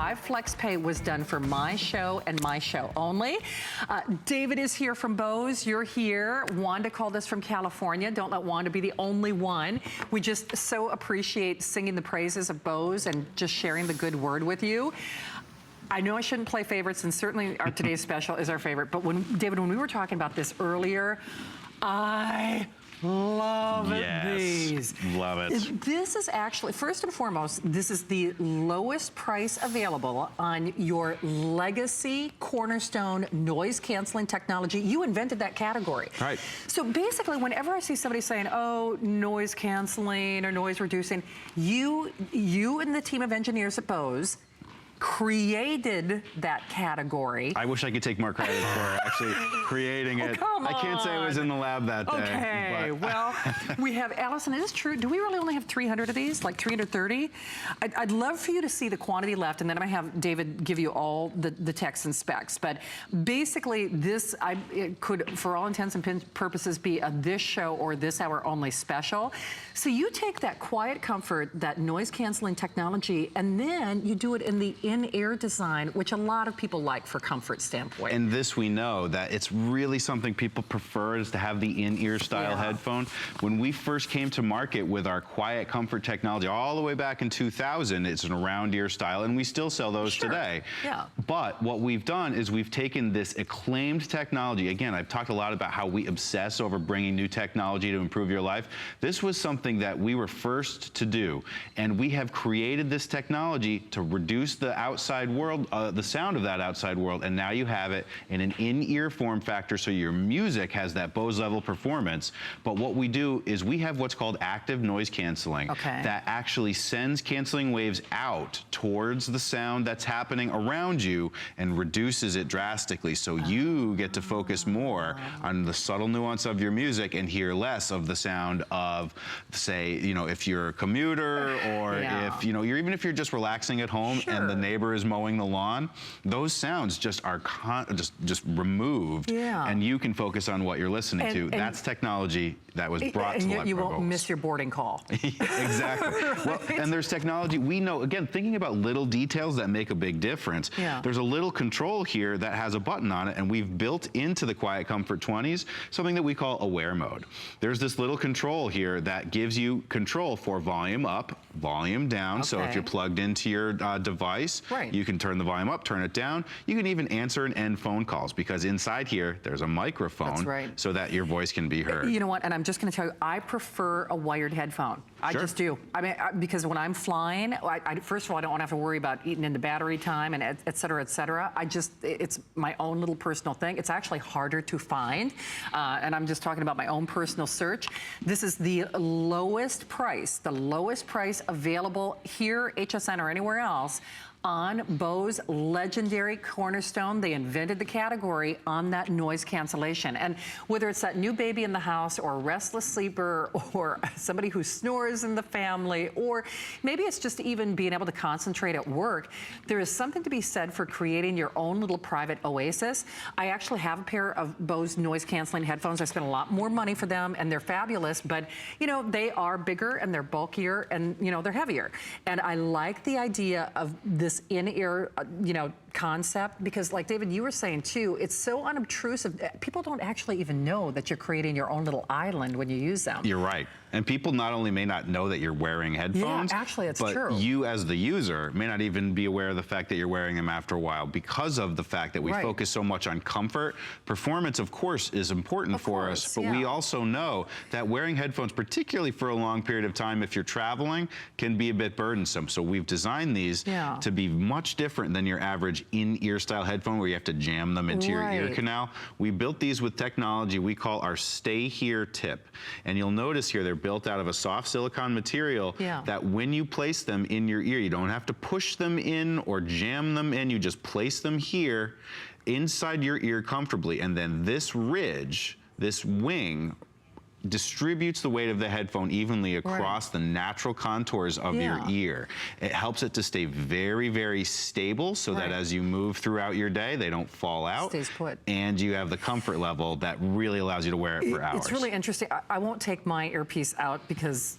Live Flex Pay was done for my show and my show only. David is here from Bose. You're here. Wanda called us from California. Don't let Wanda be the only one. We just so appreciate singing the praises of Bose and just sharing the good word with you. I know I shouldn't play favorites, and certainly our today's special is our favorite, but David, when we were talking about this earlier, I love these. Love it. This is actually, first and foremost, this is the lowest price available on your legacy cornerstone noise canceling technology. You invented that category. Right. So basically, whenever I see somebody saying, oh, noise canceling or noise reducing, you and the team of engineers at Bose created that category. I wish I could take more credit for actually creating it. Come on. I can't say I was in the lab that day. Okay, well, we have, Allison, is this true? Do we really only have 300 of these, like 330? I'd love for you to see the quantity left, and then I'm gonna have David give you all the text and specs. But basically, this, it could, for all intents and purposes, be a this show or this hour only special. So you take that QuietComfort, that noise canceling technology, and then you do it in the InEar design, which a lot of people like for comfort standpoint. And this we know that it's really something people prefer is to have the InEar style headphone. When we first came to market with our QuietComfort technology all the way back in 2000, it's an around ear style, and we still sell those today. Yeah. But what we've done is we've taken this acclaimed technology. Again, I've talked a lot about how we obsess over bringing new technology to improve your life. This was something that we were first to do, and we have created this technology to reduce the outside world, the sound of that outside world, and now you have it in an in-ear form factor, so your music has that Bose level performance. But what we do is we have what's called active noise canceling that actually sends canceling waves out towards the sound that's happening around you and reduces it drastically, so you get to focus more on the subtle nuance of your music and hear less of the sound of, say, you know, if you're a commuter or if, you know, even if you're just relaxing at home and the neighbor is mowing the lawn, those sounds just are just removed, and you can focus on what you're listening to. That's technology that was brought to life. You won't miss your boarding call. Exactly. Well, and there's technology, we know, again, thinking about little details that make a big difference. There's a little control here that has a button on it, and we've built into the QuietComfort 20s something that we call aware mode. There's this little control here that gives you control for volume up, volume down. So if you're plugged into your device, you can turn the volume up, turn it down. You can even answer and end phone calls, because inside here, there's a microphone so that your voice can be heard. You know what, and I'm just gonna tell you, I prefer a wired headphone. I just do. I mean, because when I'm flying, first of all, I don't want to have to worry about eating into battery time and et cetera, et cetera. It's my own little personal thing. It's actually harder to find, and I'm just talking about my own personal search. This is the lowest price available here, HSN or anywhere else, on Bose legendary cornerstone. They invented the category on that noise cancellation. And whether it's that new baby in the house or a restless sleeper or somebody who snores in the family, or maybe it's just even being able to concentrate at work, there is something to be said for creating your own little private oasis. I actually have a pair of Bose noise canceling headphones. I spent a lot more money for them, and they're fabulous, but you know, they are bigger and they're bulkier and you know, they're heavier. And I like the idea of this in-ear, you know, concept, because like David, you were saying too, it's so unobtrusive. People don't actually even know that you're creating your own little island when you use them. You're right. And people not only may not know that you're wearing headphones, actually it's but true. You as the user may not even be aware of the fact that you're wearing them after a while, because of the fact that we focus so much on comfort. Performance, of course, is important for us, but we also know that wearing headphones, particularly for a long period of time if you're traveling, can be a bit burdensome. So we've designed these to be much different than your average in-ear style headphone where you have to jam them into your ear canal. We built these with technology we call our Stay Here tip. And you'll notice here they're built out of a soft silicone material that when you place them in your ear, you don't have to push them in or jam them in. You just place them here inside your ear comfortably. And then this ridge, this wing, distributes the weight of the headphone evenly across the natural contours of your ear. It helps it to stay very, very stable so that as you move throughout your day, they don't fall out. Stays put. And you have the comfort level that really allows you to wear it for hours. It's really interesting. I won't take my earpiece out because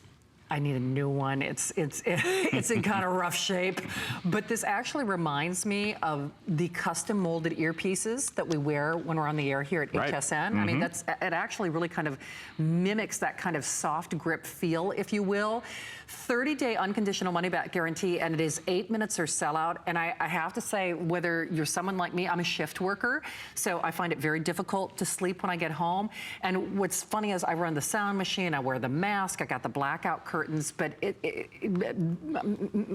I need a new one. It's in kind of rough shape. But this actually reminds me of the custom molded earpieces that we wear when we're on the air here at HSN. I mean, it actually really kind of mimics that kind of soft grip feel, if you will. 30-day unconditional money-back guarantee, and it is 8 minutes or sellout. And I have to say, whether you're someone like me, I'm a shift worker, so I find it very difficult to sleep when I get home. And what's funny is I run the sound machine, I wear the mask, I got the blackout curtains, but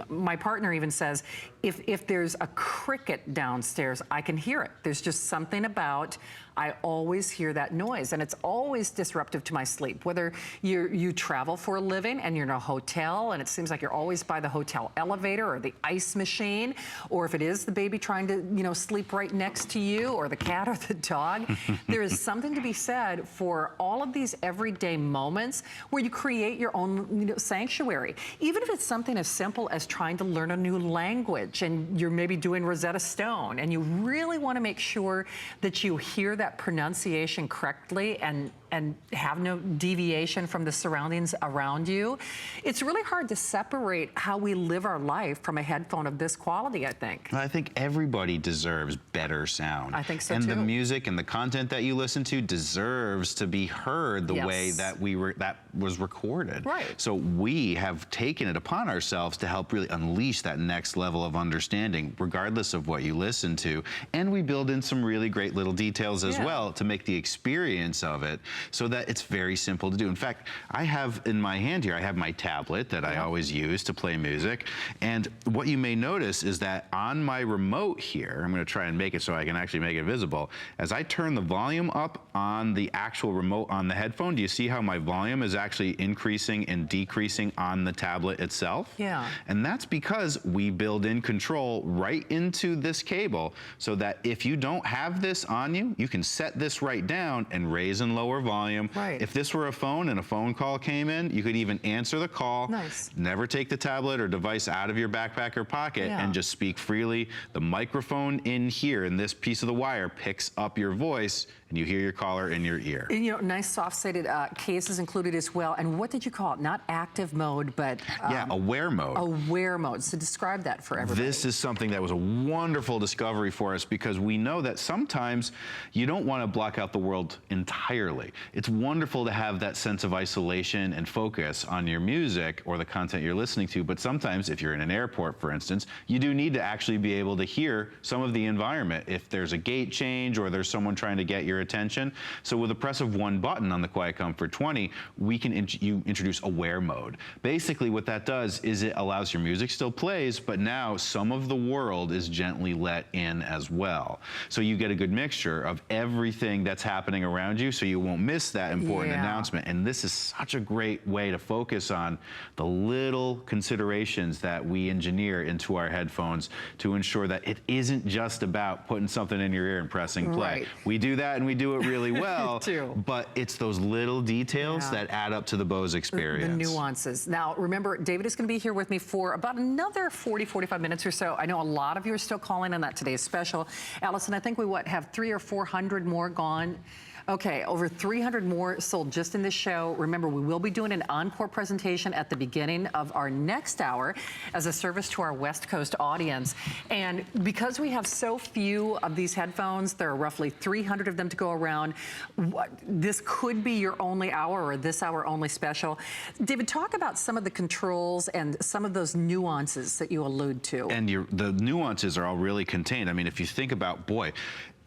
my partner even says, if there's a cricket downstairs, I can hear it. There's just something about, I always hear that noise, and it's always disruptive to my sleep. Whether you travel for a living and you're in a hotel and it seems like you're always by the hotel elevator or the ice machine, or if it is the baby trying to, you know, sleep right next to you, or the cat or the dog, there is something to be said for all of these everyday moments where you create your own, you know, sanctuary. Even if it's something as simple as trying to learn a new language and you're maybe doing Rosetta Stone and you really want to make sure that you hear that pronunciation correctly and have no deviation from the surroundings around you. It's really hard to separate how we live our life from a headphone of this quality, I think. I think everybody deserves better sound. I think so, and too. And the music and the content that you listen to deserves to be heard the way that that was recorded. Right. So we have taken it upon ourselves to help really unleash that next level of understanding, regardless of what you listen to. And we build in some really great little details as well to make the experience of it so that it's very simple to do. In fact, I have in my hand here, I have my tablet that I always use to play music. And what you may notice is that on my remote here, I'm going to try and make it so I can actually make it visible. As I turn the volume up on the actual remote on the headphone, do you see how my volume is actually increasing and decreasing on the tablet itself? Yeah. And that's because we build in control right into this cable so that if you don't have this on you, you can set this right down and raise and lower volume. Right. If this were a phone and a phone call came in, you could even answer the call. Nice. Never take the tablet or device out of your backpack or pocket and just speak freely. The microphone in here in this piece of the wire picks up your voice and you hear your caller in your ear. And, you know, nice soft-sided cases included as well. And what did you call it? Not active mode, but aware mode. Aware mode. So describe that for everybody. This is something that was a wonderful discovery for us because we know that sometimes you don't want to block out the world entirely. It's wonderful to have that sense of isolation and focus on your music or the content you're listening to, but sometimes if you're in an airport, for instance, you do need to actually be able to hear some of the environment if there's a gate change or there's someone trying to get your attention. So with the press of one button on the QuietComfort 20, we can introduce aware mode. Basically what that does is it allows your music still plays, but now some of the world is gently let in as well. So you get a good mixture of everything that's happening around you so you won't miss that important announcement. And this is such a great way to focus on the little considerations that we engineer into our headphones to ensure that it isn't just about putting something in your ear and pressing play. Right. We do that and we do it really well, too. But it's those little details that add up to the Bose experience. The nuances. Now, remember, David is going to be here with me for about another 40, 45 minutes or so. I know a lot of you are still calling on that today's special. Allison, I think we, have 300 or 400 more gone? Okay, over 300 more sold just in this show. Remember, we will be doing an encore presentation at the beginning of our next hour as a service to our West Coast audience. And because we have so few of these headphones, there are roughly 300 of them to go around. This could be your only hour or this hour only special. David, talk about some of the controls and some of those nuances that you allude to. And the nuances are all really contained. I mean, if you think about, boy,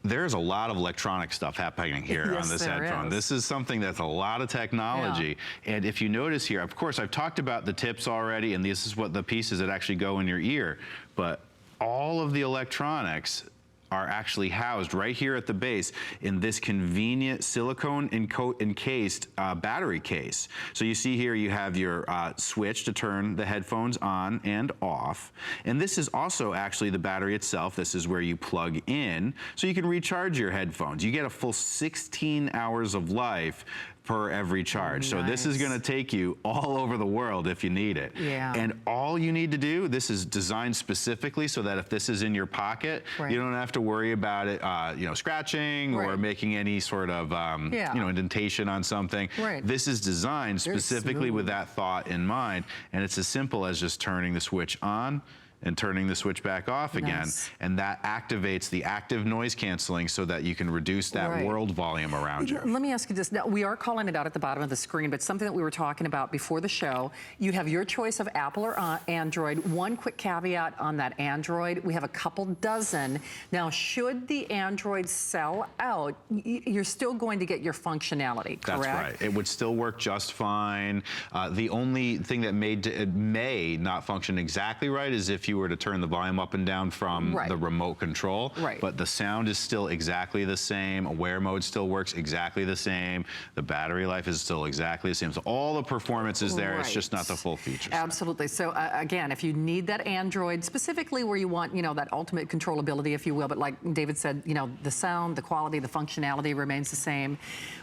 there's a lot of electronic stuff happening here on this headphone. This is something that's a lot of technology. And if you notice here, of course, I've talked about the tips already, and this is what the pieces that actually go in your ear. But all of the electronics are actually housed right here at the base in this convenient silicone encased battery case. So you see here you have your switch to turn the headphones on and off. And this is also actually the battery itself. This is where you plug in so you can recharge your headphones. You get a full 16 hours of life per every charge. So this is Nice. going to take you all over the world if you need it. Yeah. And all you need to do, this is designed specifically so that if this is in your pocket, Right. you don't have to worry about it, scratching or Right. making any sort of, indentation on something. Right. This is designed Very specifically with smooth. that thought in mind, and it's as simple as just turning the switch on and turning the switch back off again, Nice. and that activates the active noise canceling so that you can reduce that Right. world volume around you. Let me ask you this. Now, we are calling it out at the bottom of the screen, but something that we were talking about before the show, you have your choice of Apple or Android. One quick caveat on that Android, we have a couple dozen. Now, should the Android sell out, you're still going to get your functionality, correct? That's right. It would still work just fine. The only thing that may not function exactly right is if you were to turn the volume up and down from Right. the remote control. Right. But the sound is still exactly the same. Aware mode still works exactly the same. The battery life is still exactly the same. So all the performance is there. It's just not the full features. Absolutely. So again, if you need that Android, specifically where you want, that ultimate controllability, if you will, but like David said, the sound, the quality, the functionality remains the same.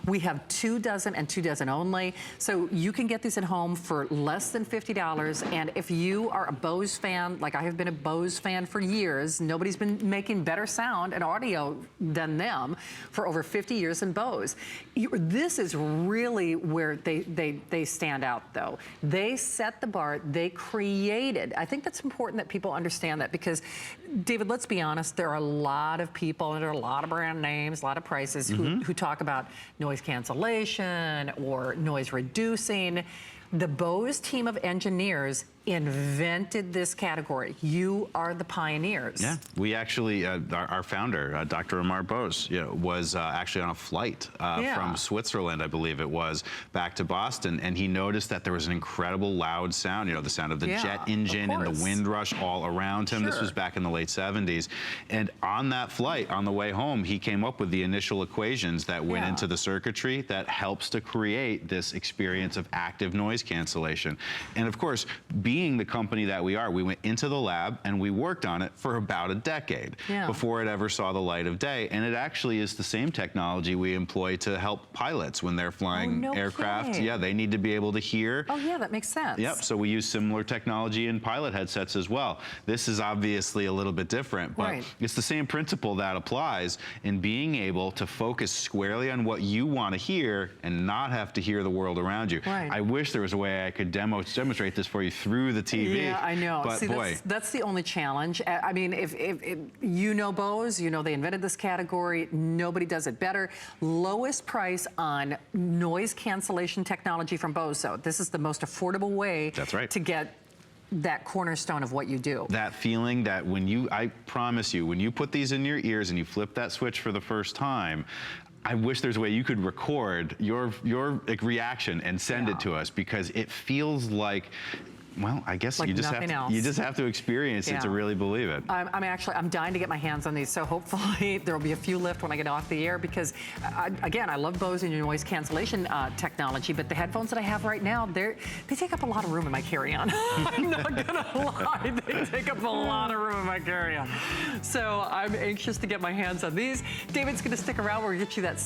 We have 2 dozen and 2 dozen only. So you can get these at home for less than $50. And if you are a Bose fan, like I have been a Bose fan for years, nobody's been making better sound and audio than them for over 50 years in Bose. This is really where they stand out, though. They set the bar. They created. I think that's important that people understand that, because, David, let's be honest, there are a lot of people, and there are a lot of brand names, a lot of prices who talk about noise cancellation or noise reducing. The Bose team of engineers invented this category. You are the pioneers. Yeah, we actually, our founder, Dr. Amar Bose, was actually on a flight from Switzerland, I believe it was, back to Boston, and he noticed that there was an incredible loud sound, the sound of the jet engine and the wind rush all around him. This was back in the late 70s. And on that flight, on the way home, he came up with the initial equations that went into the circuitry that helps to create this experience of active noise cancellation. And of course, being the company that we are, we went into the lab and we worked on it for about a decade before it ever saw the light of day. And it actually is the same technology we employ to help pilots when they're flying aircraft. Kidding. Yeah, they need to be able to hear. Oh, yeah, that makes sense. Yep, so we use similar technology in pilot headsets as well. This is obviously a little bit different, but it's the same principle that applies in being able to focus squarely on what you want to hear and not have to hear the world around you. I wish there was a way I could demonstrate this for you through the TV. Yeah, I know. But see, boy, that's the only challenge. I mean, if you know Bose, they invented this category. Nobody does it better. Lowest price on noise cancellation technology from Bose. So this is the most affordable way to get that cornerstone of what you do. That feeling that I promise you, when you put these in your ears and you flip that switch for the first time, I wish there's a way you could record your reaction and send it to us, because it feels like, well, I guess like you just have to experience it to really believe it. I'm dying to get my hands on these, so hopefully there will be a few left when I get off the air, because again, I love Bose and your noise cancellation technology, but the headphones that I have right now, they take up a lot of room in my carry-on. I'm not gonna lie, they take up a lot of room in my carry-on. So I'm anxious to get my hands on these. David's gonna stick around. We'll get you that